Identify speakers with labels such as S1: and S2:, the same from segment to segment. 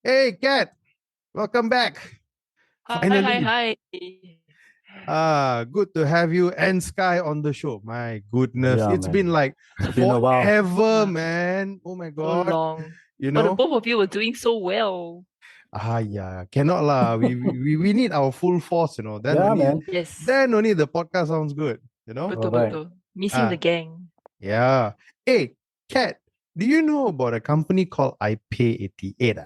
S1: Hey, Kat, welcome back.
S2: Hi, hi,
S1: Finally.
S2: hi.
S1: Good to have you and Sky on the show. My goodness,
S3: Yeah,
S1: it's been
S3: man.
S1: like
S3: It's been a while.
S1: forever,
S2: Yeah,
S1: man. Oh my
S2: so
S1: God.
S2: long.
S1: You
S2: But the
S1: know?
S2: both of you were doing so well.
S1: Yeah, cannot lah. We need our full force, Then
S3: Yeah,
S1: only
S3: man.
S2: Yes,
S1: then only the podcast sounds good.
S2: betul
S3: Correct.
S2: betul. Missing the
S1: Ah,
S2: gang.
S1: yeah. Hey, Kat, do you know about a company called iPay88?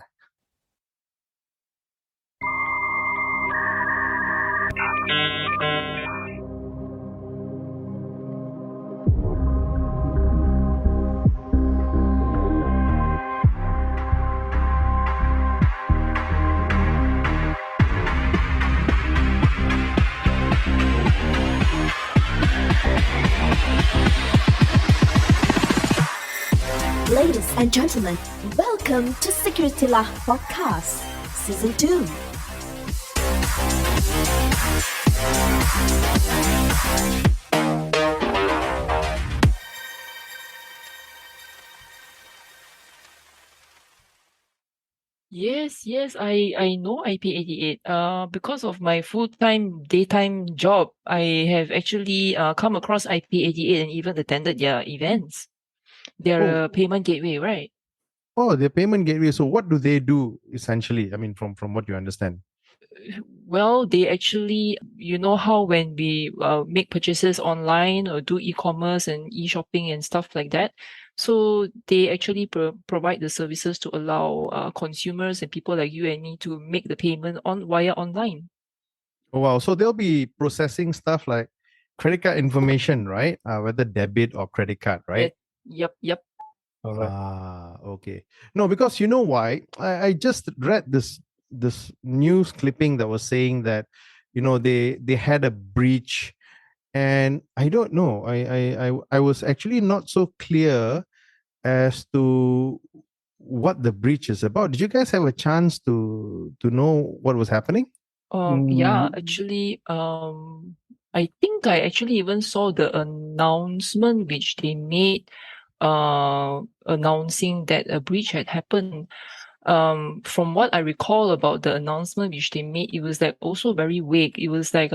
S4: Ladies and gentlemen, welcome to SecurityLAH Podcast, Season 2.
S2: Yes, I know IP88. Because of my full-time daytime job, I have actually come across IP88 and even attended their events.
S1: Oh,
S2: They're a payment gateway, right?
S1: oh, their payment gateway. So what do they do essentially? I mean, from what you understand.
S2: Well, they actually, you know how when we make purchases online or do e-commerce and e-shopping and stuff like that. So they actually provide the services to allow consumers and people like you and me to make the payment via online.
S1: Oh, wow. So they'll be processing stuff like credit card information, right? Whether debit or credit card, right?
S2: Yep.
S3: Correct.
S1: Okay. No, because you know why? I just read this news clipping that was saying that, they had a breach, and I don't know. I was actually not so clear as to what the breach is about. Did you guys have a chance to know what was happening?
S2: Yeah,
S3: Mm,
S2: actually, I think I actually even saw the announcement which they made, announcing that a breach had happened. From what I recall about the announcement which they made, it was like also very vague. It was like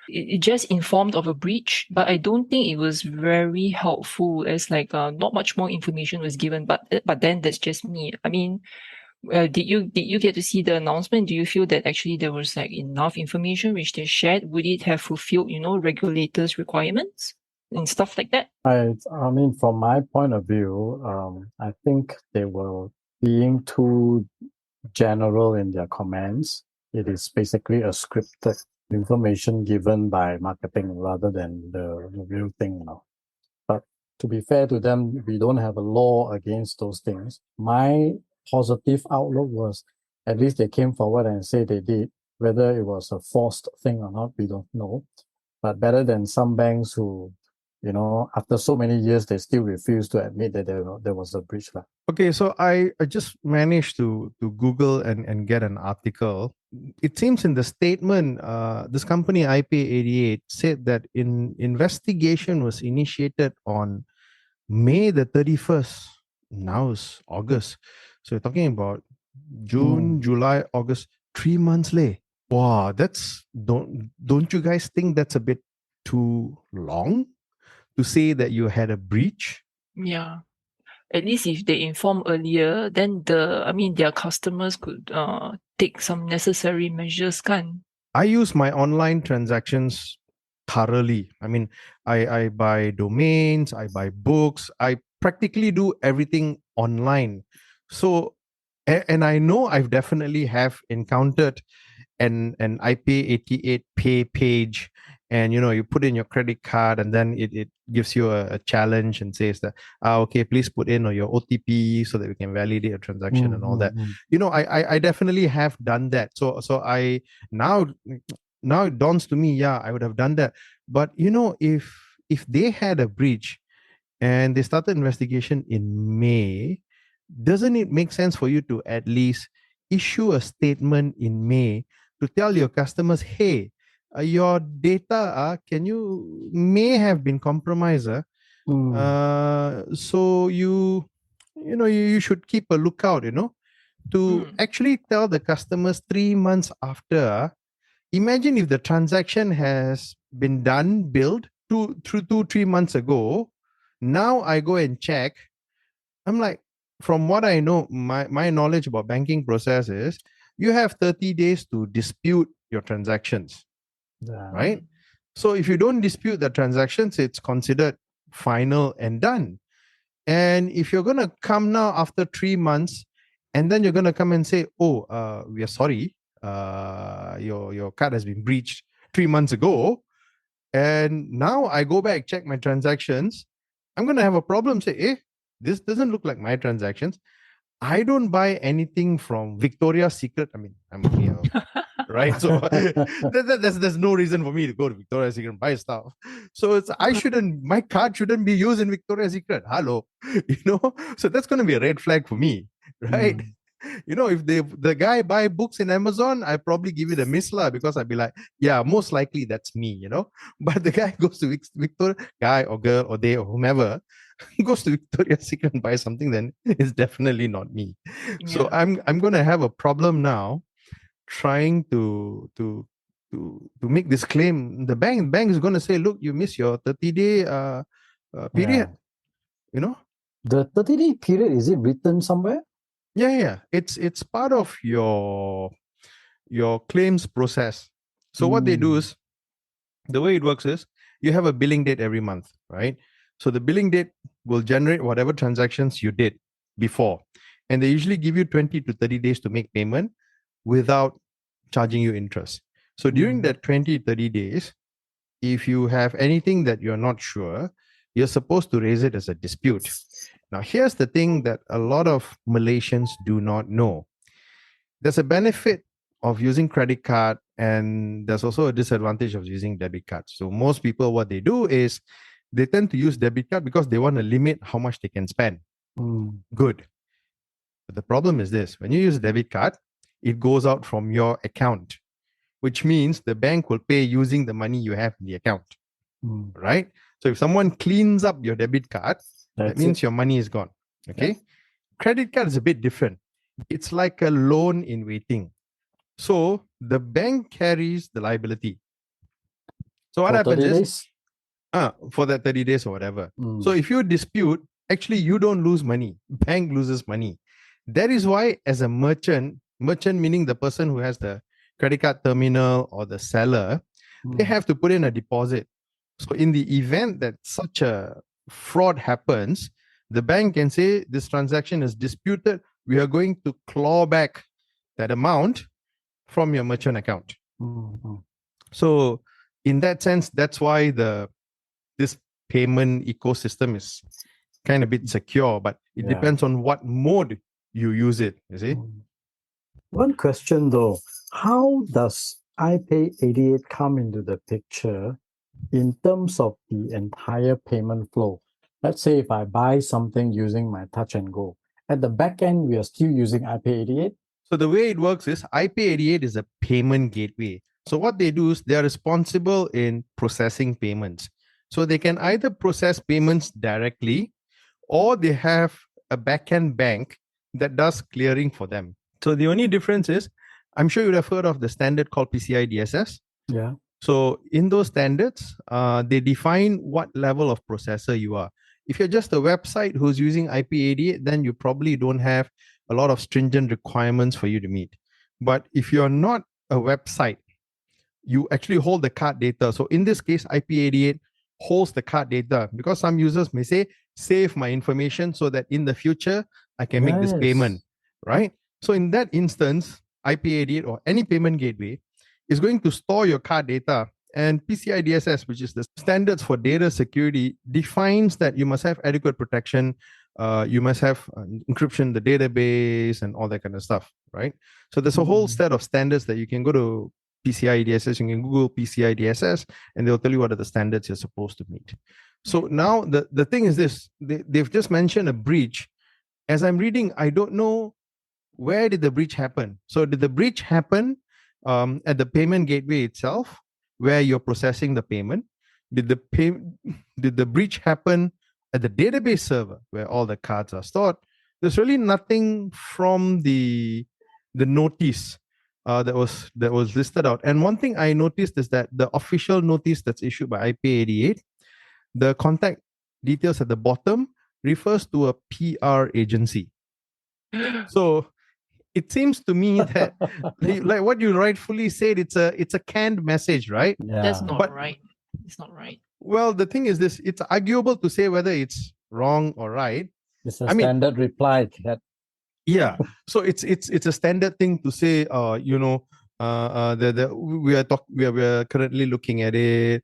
S2: it just informed of a breach, but I don't think it was very helpful as like not much more information was given. But then that's just me. I mean, did you get to see the announcement? Do you feel that actually there was like enough information which they shared? Would it have fulfilled, regulators' requirements and stuff like that?
S3: I mean, from my point of view, I think they were being too general in their comments. It is basically a scripted information given by marketing rather than the real thing. But to be fair to them, we don't have a law against those things. My positive outlook was at least they came forward and said they did. Whether it was a forced thing or not, we don't know. But better than some banks who, after so many years, they still refuse to admit that there was a breach.
S1: Okay, so I just managed to Google and get an article. It seems in the statement, this company IP88 said that investigation was initiated on May the 31st. Now is August. So you're talking about June,
S3: Mm.
S1: July, August, 3 months late. Wow, don't you guys think that's a bit too long to say that you had a breach?
S2: Yeah. At least if they inform earlier, then their customers could take some necessary measures, kan?
S1: I use my online transactions thoroughly. I mean, I buy domains, I buy books, I practically do everything online. So, and I know I've definitely have encountered an IP88 pay page, and you put in your credit card, and then it gives you a challenge and says that okay, please put in your OTP so that we can validate a transaction
S3: Mm,
S1: and all
S3: mm,
S1: that.
S3: mm.
S1: I definitely have done that. So I now now it dawns to me, yeah, I would have done that. But if they had a breach and they started investigation in May, doesn't it make sense for you to at least issue a statement in May to tell your customers, hey, your data can you may have been compromised,
S3: Mm.
S1: so you should keep a lookout, to actually tell the customers 3 months after. Imagine if the transaction has been done, billed 3 months ago. Now I go and check. I'm like, from what I know, my knowledge about banking process is you have 30 days to dispute your transactions, right? So if you don't dispute the transactions, it's considered final and done. And if you're going to come now after 3 months, and then you're going to come and say, oh, we are sorry, your card has been breached 3 months ago, and now I go back, check my transactions, I'm going to have a problem, say, this doesn't look like my transactions. I don't buy anything from Victoria's Secret. I mean, I'm right? So there's no reason for me to go to Victoria's Secret and buy stuff. So my card shouldn't be used in Victoria's Secret. Hello, so that's going to be a red flag for me, right? If the guy buy books in Amazon, I probably give it a miss lah, because I'd be like, yeah, most likely that's me, But the guy goes to Victoria, guy or girl or they or whomever, goes to Victoria's Secret and buys something, then it's definitely not me. Yeah. So I'm going to have a problem now trying to make this claim. The bank is going to say, look, you missed your 30-day period.
S3: The 30-day period, is it written somewhere?
S1: Yeah. It's part of your claims process. So what they do is, the way it works is, you have a billing date every month, right? So the billing date will generate whatever transactions you did before. And they usually give you 20 to 30 days to make payment without charging you interest. So during that 20, 30 days, if you have anything that you're not sure, you're supposed to raise it as a dispute. Now, here's the thing that a lot of Malaysians do not know. There's a benefit of using credit card, and there's also a disadvantage of using debit cards. So most people, what they do is they tend to use debit card because they want to limit how much they can spend. Good. But the problem is this: when you use a debit card, it goes out from your account, which means the bank will pay using the money you have in the account, right? So if someone cleans up your debit card, that means your money is gone, okay? Yeah. Credit card is a bit different. It's like a loan in waiting. So the bank carries the liability. So what happens is, for that 30 days or whatever. So if you dispute, actually you don't lose money. Bank loses money. That is why, as a merchant meaning the person who has the credit card terminal or the seller, they have to put in a deposit. So in the event that such a fraud happens, the bank can say this transaction is disputed. We are going to claw back that amount from your merchant account. So in that sense, that's why this payment ecosystem is kind of a bit secure, but it depends on what mode you use it, you see.
S3: One question though, how does iPay88 come into the picture in terms of the entire payment flow? Let's say if I buy something using my Touch and Go, at the back end, we are still using iPay88.
S1: So the way it works is iPay88 is a payment gateway. So what they do is they are responsible in processing payments. So they can either process payments directly, or they have a backend bank that does clearing for them. So the only difference is, I'm sure you would have heard of the standard called PCI DSS.
S3: Yeah.
S1: So in those standards, they define what level of processor you are. If you're just a website who's using iPay88, then you probably don't have a lot of stringent requirements for you to meet. But if you're not a website, you actually hold the card data. So in this case, iPay88 holds the card data, because some users may say, save my information so that in the future, I can make this payment, right? So in that instance, iPay88 or any payment gateway is going to store your card data. And PCI DSS, which is the standards for data security, defines that you must have adequate protection. You must have encryption, the database, and all that kind of stuff, right? So there's a whole set of standards that you can go to PCI DSS, you can Google PCI DSS, and they'll tell you what are the standards you're supposed to meet. So now the thing is this, they've just mentioned a breach. As I'm reading, I don't know, where did the breach happen? So did the breach happen at the payment gateway itself, where you're processing the payment? Did the breach happen at the database server where all the cards are stored? there's really nothing from the notice that was listed out. And one thing I noticed is that the official notice that's issued by iPay88, the contact details at the bottom refers to a PR agency. So it seems to me that, like what you rightfully said, it's a canned message, right?
S2: That's
S3: Yeah.
S2: not
S1: But-
S2: right. It's not right.
S1: Well, the thing is this: it's arguable to say whether it's wrong or right.
S3: It's a
S1: I mean-
S3: standard reply that
S1: Yeah. So it's a standard thing to say. We are currently looking at it.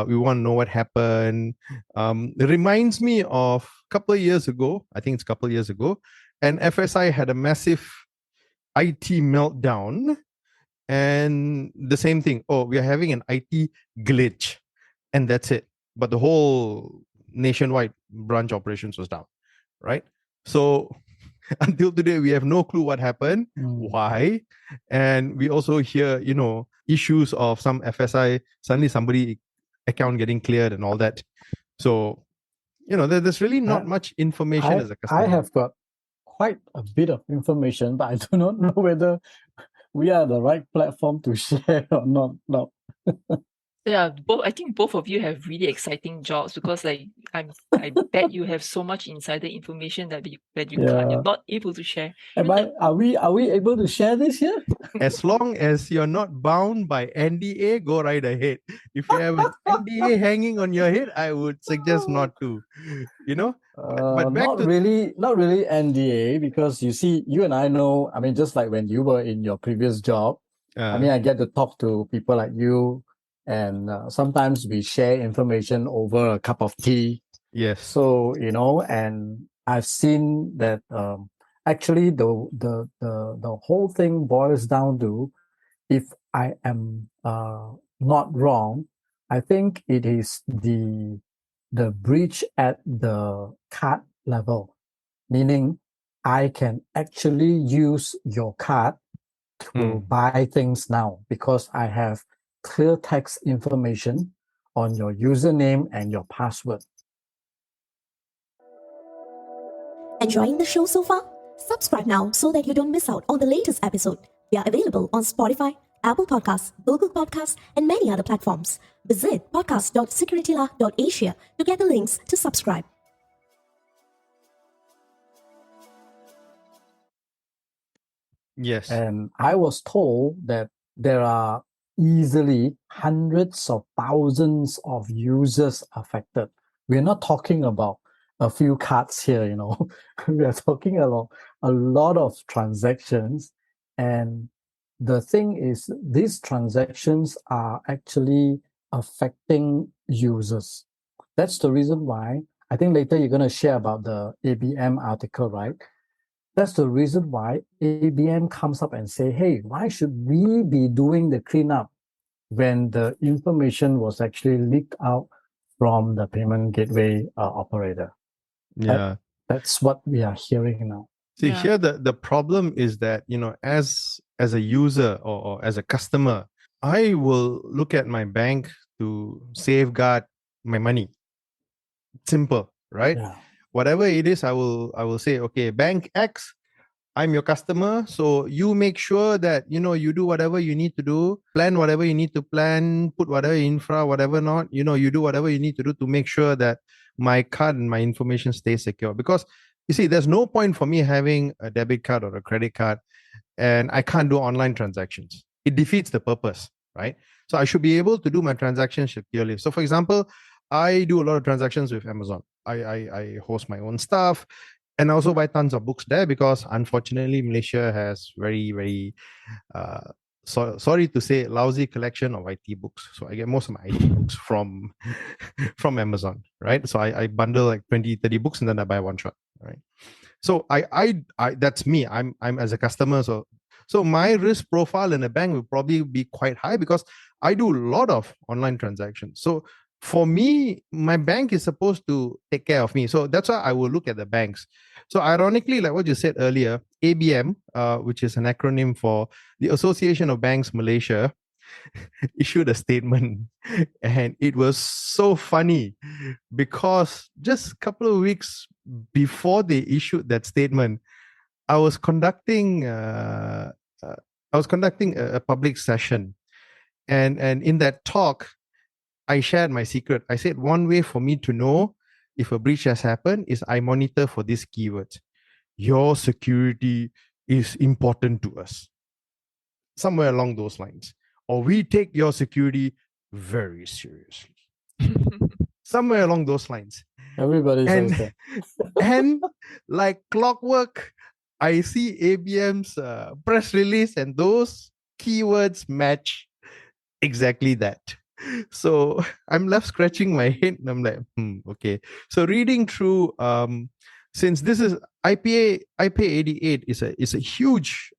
S1: We want to know what happened. It reminds me of a couple of years ago. I think it's a couple of years ago, and FSI had a massive IT meltdown, and the same thing. Oh, we are having an IT glitch, and that's it. But the whole nationwide branch operations was down, right? So until today, we have no clue what happened, why, and we also hear, issues of some FSI, suddenly somebody account getting cleared and all that. So, there's really not much information as a customer.
S3: I have got quite a bit of information, but I do not know whether we are the right platform to share or not. No.
S2: Yeah, I think both of you have really exciting jobs because I bet you have so much insider information that
S3: Yeah.
S2: you're not able to share.
S3: Are we able to share this here?
S1: As long as you're not bound by NDA, go right ahead. If you have an NDA hanging on your head, I would suggest not to. But back
S3: not
S1: to-
S3: really NDA, because you see, you and I know, I mean, just like when you were in your previous job, I get to talk to people like you, and sometimes we share information over a cup of tea.
S1: yes.
S3: So, and I've seen that actually the whole thing boils down to, if I am not wrong, I think it is the breach at the card level, meaning I can actually use your card to buy things now because I have clear text information on your username and your password.
S4: Enjoying the show so far? Subscribe now so that you don't miss out on the latest episode. We are available on Spotify, Apple Podcasts, Google Podcasts, and many other platforms. Visit podcast.securitylah.asia to get the links to subscribe.
S1: Yes.
S3: And I was told that there are easily hundreds of thousands of users affected. We're not talking about a few cards here, we are talking about a lot of transactions. And the thing is, these transactions are actually affecting users. That's the reason why I think later you're going to share about the ABM article, right? That's the reason why ABM comes up and say, hey, why should we be doing the cleanup when the information was actually leaked out from the payment gateway operator?
S1: Yeah.
S3: That's what we are hearing now.
S1: See,
S2: Yeah.
S1: here the problem is that, as a user or as a customer, I will look at my bank to safeguard my money. Simple, right?
S3: Yeah.
S1: Whatever it is, I will say, okay, Bank X, I'm your customer, so you make sure that you do whatever you need to do, plan whatever you need to plan, put whatever infra, whatever not, you do whatever you need to do to make sure that my card and my information stays secure. Because you see, there's no point for me having a debit card or a credit card and I can't do online transactions. It defeats the purpose, right? So I should be able to do my transactions securely. So for example, I do a lot of transactions with Amazon. I host my own stuff. And I also buy tons of books there because unfortunately Malaysia has very, very, sorry to say, lousy collection of IT books. So I get most of my IT books from Amazon, right? So I bundle like 20, 30 books and then I buy one shot, right? So I that's me. I'm as a customer. So my risk profile in a bank will probably be quite high because I do a lot of online transactions. So for me, my bank is supposed to take care of me. So that's why I will look at the banks. So ironically, like what you said earlier, ABM, which is an acronym for the Association of Banks Malaysia, issued a statement. And it was so funny because just a couple of weeks before they issued that statement, I was conducting a public session, and in that talk, I shared my secret. I said one way for me to know if a breach has happened is I monitor for these keywords. Your security is important to us, somewhere along those lines, or we take your security very seriously, somewhere along those lines.
S3: Everybody says
S1: And
S3: that.
S1: and like clockwork, I see ABM's press release, and those keywords match exactly that. So I'm left scratching my head, and I'm like, okay. So reading through, since this is iPay88 is a huge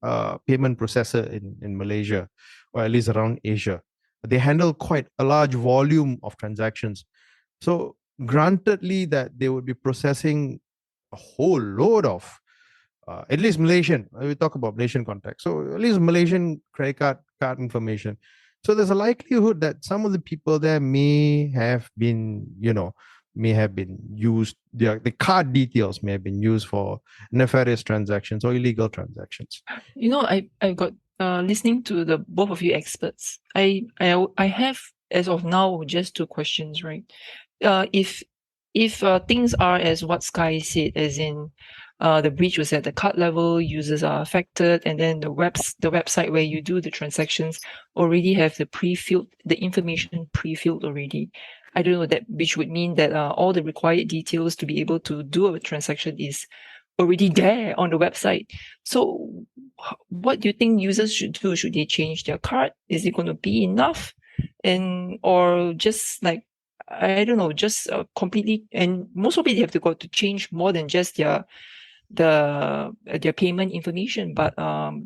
S1: payment processor in Malaysia, or at least around Asia. They handle quite a large volume of transactions. So grantedly that they would be processing a whole load of at least Malaysian. We talk about Malaysian context. So at least Malaysian credit card information. So there's a likelihood that some of the people there may have been, used, the card details may have been used for nefarious transactions or illegal transactions.
S2: I got listening to the both of you experts. I have, as of now, just two questions, right? If things are as what Sky said, as in the breach was at the card level, users are affected, and then the website where you do the transactions already have the information pre-filled already. I don't know that, which would mean that all the required details to be able to do a transaction is already there on the website. So what do you think users should do? Should they change their card? Is it going to be enough? Or just like, I don't know, just completely, and most probably they have to go to change more than just their payment information, but
S3: No,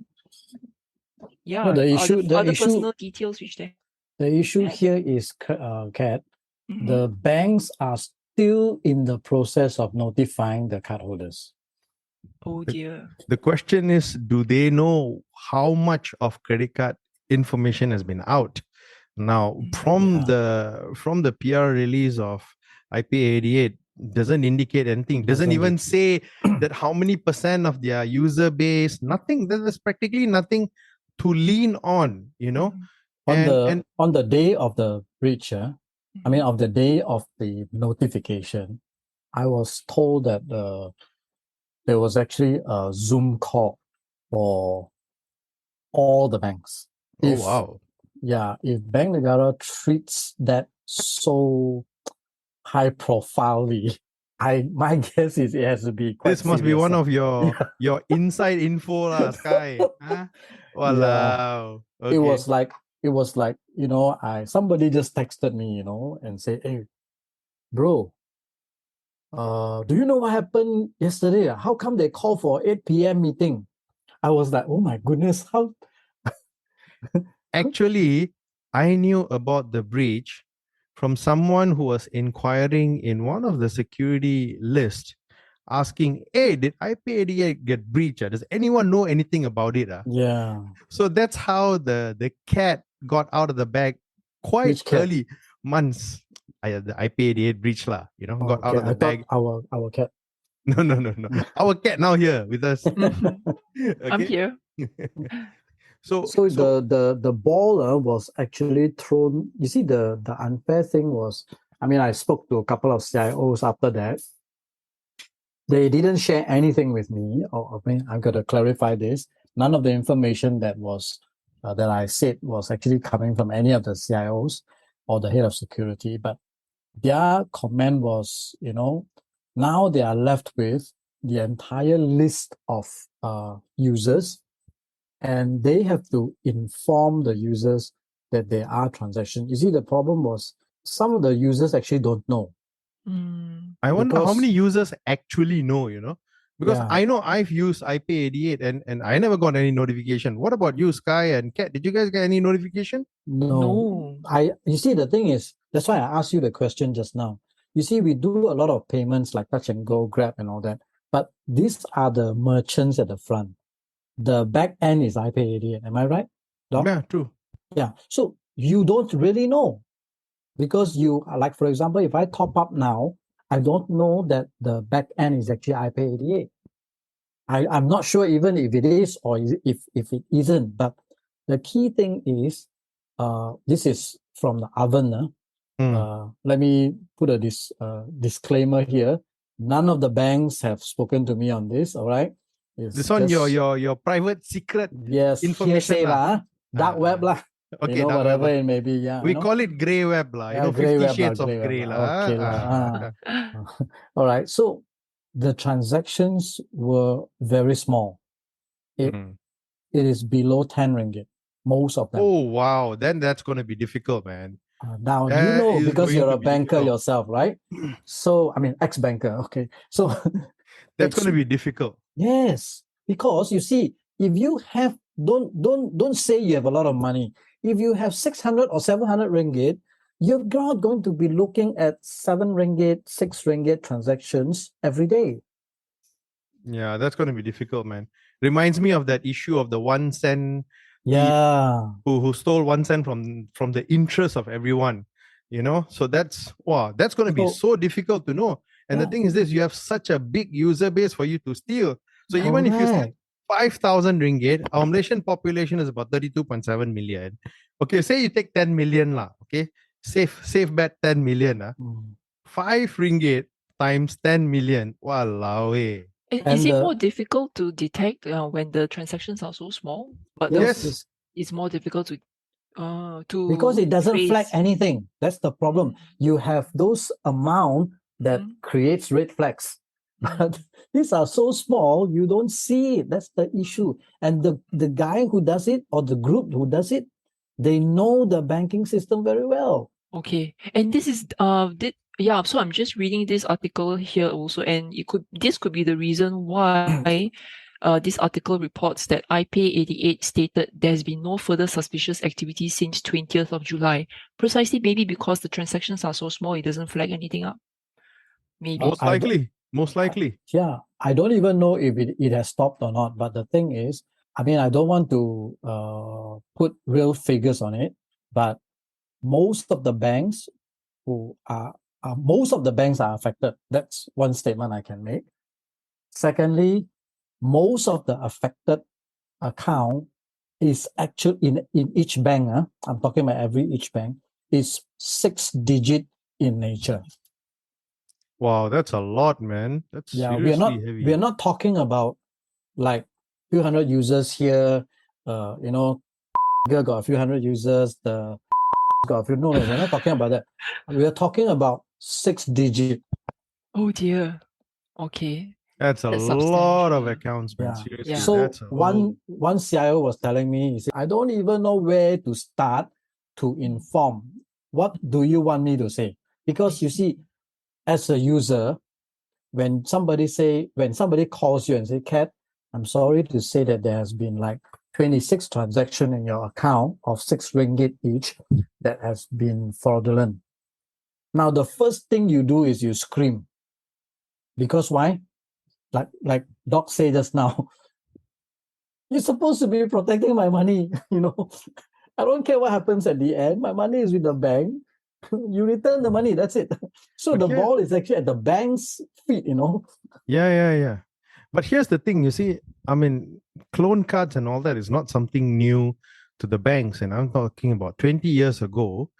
S3: the issue,
S2: personal details which they.
S3: The issue here is, Kat,
S2: Mhm.
S3: the banks are still in the process of notifying the cardholders.
S2: Oh dear.
S1: The question is, do they know how much of credit card information has been out? Now, from the PR release of iPay88, doesn't indicate anything. Doesn't even say that how many % of their user base. Nothing. There's practically nothing to lean on.
S3: On the day of the breach, of the day of the notification, I was told that there was actually a Zoom call for all the banks.
S1: Oh, wow.
S3: Yeah, if Bank Negara treats that so high profilely, my guess is it has to be quite
S1: This must be
S3: serious,
S1: one of your inside info, Sky. Huh? Walao. Okay.
S3: It was like somebody just texted me, and said, "Hey, bro, do you know what happened yesterday? How come they call for 8 p.m. meeting?" I was like, "Oh my goodness, how?"
S1: Actually, I knew about the breach from someone who was inquiring in one of the security lists, asking, "Hey, did iPay88 get breached? Does anyone know anything about it?"
S3: Yeah.
S1: So that's how the cat got out of the bag quite
S3: Which cat?
S1: early months. The iPay88 breach got out of the
S3: I
S1: bag.
S3: thought our cat.
S1: No. Our cat now here with us.
S2: I'm here.
S1: So
S3: the ball was actually thrown. You see, the unfair thing was, I spoke to a couple of CIOs after that. They didn't share anything with me. I've got to clarify this. None of the information that I said was actually coming from any of the CIOs or the head of security. But their comment was, now they are left with the entire list of users, and they have to inform the users that there are transactions. You see, the problem was some of the users actually don't know.
S1: I wonder how many users actually know, because
S3: Yeah.
S1: I know I've used iPay88 and I never got any notification. What about you, Sky and Kat? Did you guys get any notification?
S3: No. You see, the thing is, that's why I asked you the question just now. You see, we do a lot of payments like Touch and Go, Grab, and all that. But these are the merchants at the front. The back end is iPay88. Am I right, Doc?
S1: Yeah, true.
S3: Yeah. So you don't really know, because you, like, for example, if I top up now, I don't know that the back end is actually iPay88. I'm not sure even if it is or if it isn't, but the key thing is, this is from the oven. Let me put a disclaimer here. None of the banks have spoken to me on this, all right? It's
S1: This one,
S3: just,
S1: your private secret
S3: yes,
S1: information
S3: hearsay
S1: lah.
S3: dark web lah.
S1: Okay,
S3: You know,
S1: dark
S3: whatever
S1: web.
S3: it may be, yeah.
S1: We call it grey web lah.
S3: Yeah,
S1: 50
S3: web
S1: shades of
S3: grey web
S1: grey
S3: lah.
S1: lah.
S3: Okay lah. All right, so the transactions were very small. It is below 10 ringgit, most of them.
S1: Oh wow, then that's going to be difficult, man.
S3: Now, you
S1: That
S3: know,
S1: is
S3: because
S1: going
S3: you're
S1: to
S3: a
S1: be
S3: banker
S1: difficult.
S3: yourself, right? So, I mean, ex-banker, okay. So,
S1: That's going to be difficult.
S3: yes, because you see, if you have, don't say you have a lot of money. If you have 600 or 700 ringgit, you're not going to be looking at 7 ringgit, 6 ringgit transactions every day.
S1: Yeah, that's going to be difficult, man. Reminds me of that issue of the 1 cent
S3: Yeah.
S1: who stole 1 cent from the interest of everyone, you know. So that's going to be so difficult to know. And the thing is this, you have such a big user base for you to steal. So even if you steal 5,000 ringgit, our Malaysian population is about 32.7 million. Okay, say you take 10 million lah. Okay, safe bet 10 million. 5 ringgit times 10 million. Walao eh.
S2: Is it more difficult to detect when the transactions are so small? But
S1: yes,
S2: it's more difficult to
S3: because it doesn't
S2: trace.
S3: flag anything. That's the problem. You have those amount that creates red flags. But these are so small, you don't see it. That's the issue. And the guy who does it or the group who does it, they know the banking system very well.
S2: Okay. And this is so I'm just reading this article here also, and this could be the reason why this article reports that iPay88 stated there's been no further suspicious activity since 20th of July. Precisely maybe because the transactions are so small, it doesn't flag anything up. Maybe.
S1: Most likely.
S3: Yeah, I don't even know if it has stopped or not. But the thing is, I mean, I don't want to put real figures on it, but most of the banks are affected. That's one statement I can make. Secondly, most of the affected account is actually in each bank. I'm talking about each bank is 6-digit in nature.
S1: Wow, that's a lot, man. That's seriously heavy.
S3: We're not talking about like few hundred users here. Got a few hundred users. The got a few. No, we're not talking about that. We are talking about 6-digit.
S2: Oh dear. Okay.
S1: That's a lot of accounts, man.
S3: Yeah.
S1: Seriously.
S3: So one CIO was telling me, he said, I don't even know where to start to inform. What do you want me to say? Because you see, as a user, when somebody calls you and say, Kat, I'm sorry to say that there has been like 26 transactions in your account of 6 ringgit each that has been fraudulent. Now, the first thing you do is you scream. Because why? Like Doc said just now, you're supposed to be protecting my money, I don't care what happens at the end. My money is with the bank. You return the money, that's it. So the ball is actually at the bank's feet,
S1: Yeah. But here's the thing, you see, I mean, clone cards and all that is not something new to the banks. And I'm talking about 20 years ago,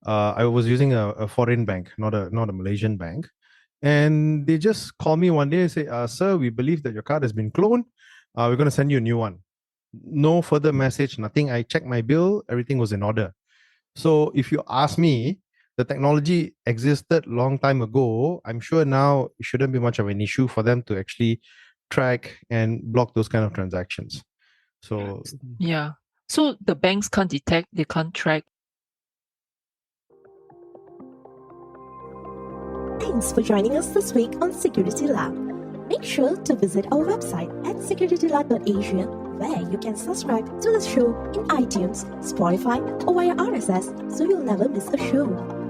S1: I was using a foreign bank, not a Malaysian bank. And they just call me one day and say, sir, we believe that your card has been cloned. We're going to send you a new one. No further message, nothing. I checked my bill, everything was in order. So if you ask me, the technology existed long time ago. I'm sure now it shouldn't be much of an issue for them to actually track and block those kind of transactions. So
S2: yeah. So the banks can't detect, they can't track.
S4: Thanks for joining us this week on SecurityLAH. Make sure to visit our website at securitylah.aysian, where you can subscribe to the show in iTunes, Spotify, or via RSS so you'll never miss a show.